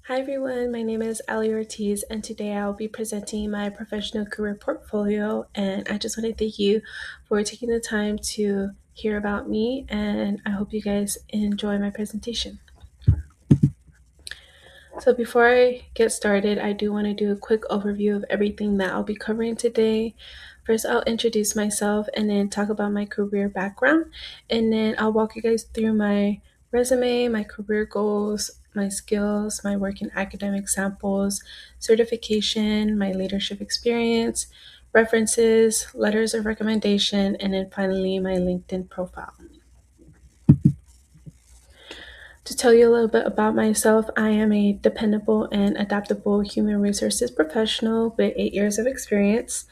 Hi everyone, my name is Ali Ortiz, and today I'll be presenting my professional career portfolio. And I just want to thank you for taking the time to hear about me, and I hope you guys enjoy my presentation. So, before I get started, I do want to do a quick overview of everything that I'll be covering today. First, I'll introduce myself and then talk about my career background, and then I'll walk you guys through my resume, my career goals, my skills, my work and academic samples, certification, my leadership experience, references, letters of recommendation, and then finally my LinkedIn profile. To tell you a little bit about myself, I am a dependable and adaptable human resources professional with 8 years of experience.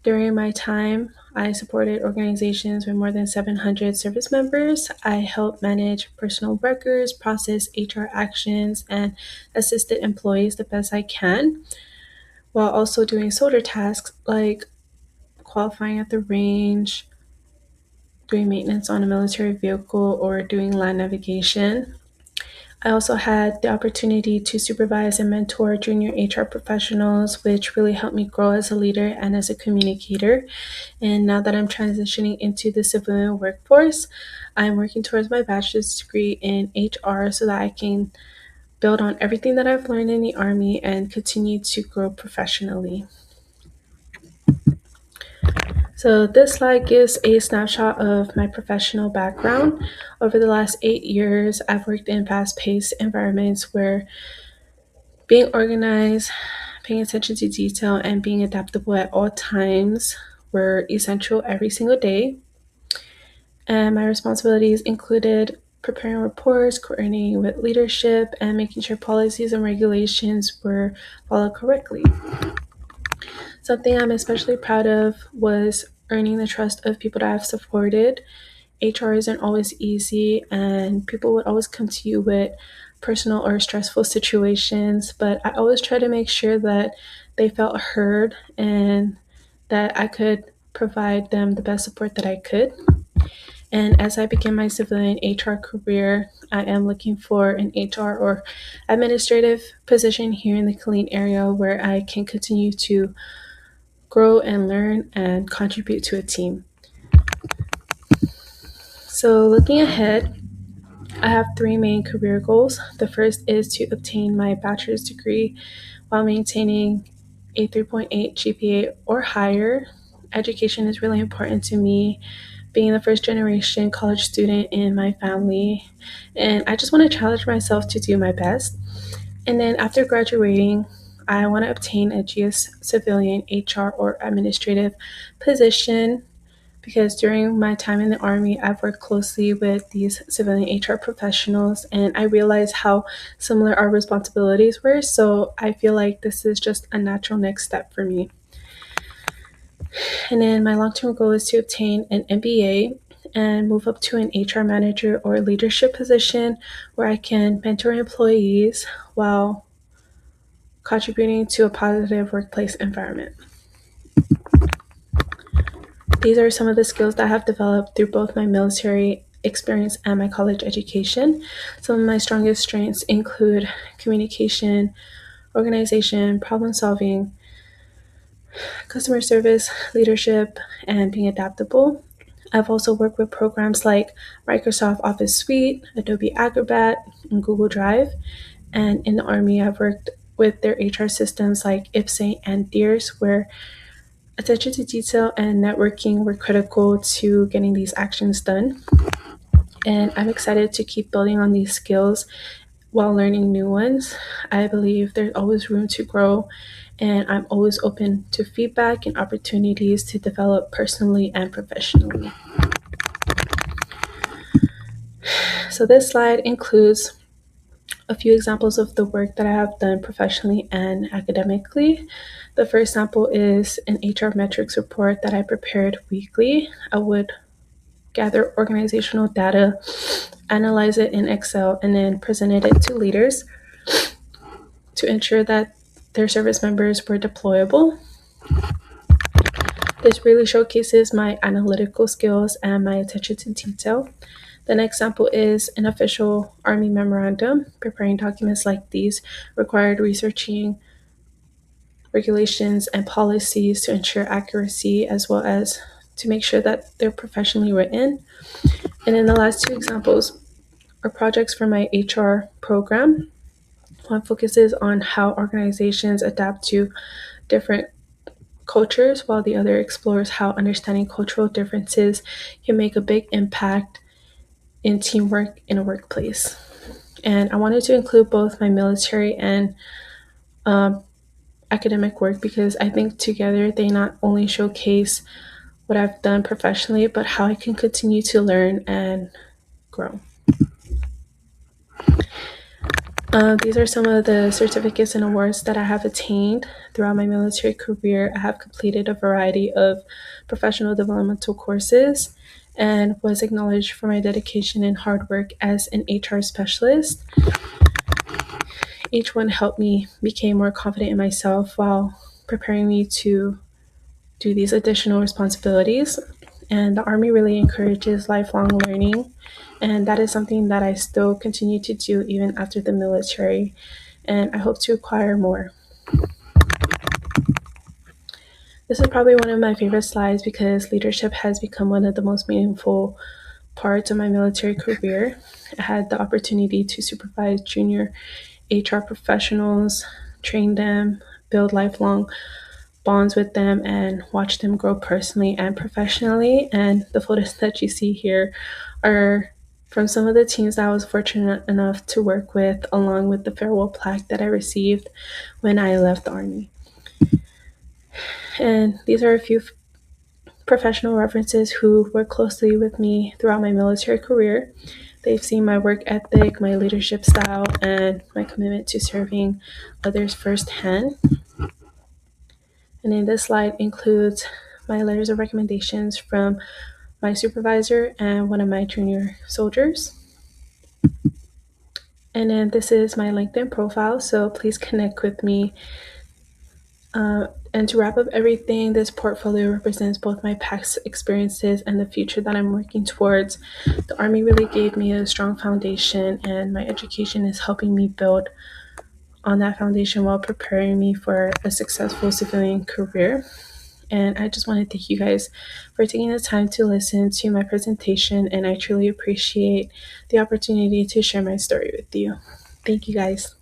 During my time, I supported organizations with more than 700 service members. I helped manage personal records, process HR actions, and assisted employees the best I can, while also doing shoulder tasks like qualifying at the range, doing maintenance on a military vehicle, or doing land navigation. I also had the opportunity to supervise and mentor junior HR professionals, which really helped me grow as a leader and as a communicator. And now that I'm transitioning into the civilian workforce, I'm working towards my bachelor's degree in HR so that I can build on everything that I've learned in the Army and continue to grow professionally. So, this slide gives a snapshot of my professional background. Over the last 8 years, I've worked in fast paced environments where being organized, paying attention to detail, and being adaptable at all times were essential every single day. And my responsibilities included preparing reports, coordinating with leadership, and making sure policies and regulations were followed correctly. Something I'm especially proud of was earning the trust of people that I've supported. HR isn't always easy, and people would always come to you with personal or stressful situations, but I always try to make sure that they felt heard and that I could provide them the best support that I could. And as I begin my civilian HR career, I am looking for an HR or administrative position here in the Killeen area where I can continue to grow and learn and contribute to a team. So, looking ahead, I have three main career goals. The first is to obtain my bachelor's degree while maintaining a 3.8 GPA or higher. Education is really important to me, being the first generation college student in my family, and I just want to challenge myself to do my best. And then after graduating, I want to obtain a GS civilian HR or administrative position because during my time in the Army, I've worked closely with these civilian HR professionals and I realized how similar our responsibilities were. So I feel like this is just a natural next step for me. And then my long term goal is to obtain an MBA and move up to an HR manager or leadership position where I can mentor employees while contributing to a positive workplace environment. These are some of the skills that I have developed through both my military experience and my college education. Some of my strongest strengths include communication, organization, problem solving, customer service, leadership, and being adaptable. I've also worked with programs like Microsoft Office Suite, Adobe Acrobat, and Google Drive. And in the Army, I've worked with their HR systems like IPSE and DEARS, where attention to detail and networking were critical to getting these actions done. And I'm excited to keep building on these skills while learning new ones. I believe there's always room to grow, and I'm always open to feedback and opportunities to develop personally and professionally. So, this slide includes a few examples of the work that I have done professionally and academically. The first sample is an HR metrics report that I prepared weekly. I would gather organizational data, analyze it in Excel, and then presented it to leaders to ensure that their service members were deployable. This really showcases my analytical skills and my attention to detail. The next example is an official Army memorandum. Preparing documents like these required researching regulations and policies to ensure accuracy as well as to make sure that they're professionally written. And then the last two examples are projects for my HR program. One focuses on how organizations adapt to different cultures, while the other explores how understanding cultural differences can make a big impact in teamwork in a workplace. And I wanted to include both my military and um, academic work because I think together they not only showcase what I've done professionally, but how I can continue to learn and grow. These are some of the certificates and awards that I have attained throughout my military career. I have completed a variety of professional developmental courses and was acknowledged for my dedication and hard work as an HR specialist. Each one helped me become more confident in myself while preparing me to do these additional responsibilities. And the Army really encourages lifelong learning, and that is something that I still continue to do even after the military, and I hope to acquire more. This is probably one of my favorite slides because leadership has become one of the most meaningful parts of my military career. I had the opportunity to supervise junior HR professionals, train them, build lifelong bonds with them, and watch them grow personally and professionally. And the photos that you see here are from some of the teams that I was fortunate enough to work with, along with the farewell plaque that I received when I left the Army. And these are a few professional references who worked closely with me throughout my military career. They've seen my work ethic, my leadership style, and my commitment to serving others firsthand. And in this slide includes my letters of recommendations from my supervisor and one of my junior soldiers. And then this is my LinkedIn profile, so please connect with me. And to wrap up everything, this portfolio represents both my past experiences and the future that I'm working towards. The Army really gave me a strong foundation, and my education is helping me build on that foundation while preparing me for a successful civilian career. And I just want to thank you guys for taking the time to listen to my presentation, and I truly appreciate the opportunity to share my story with you. Thank you guys.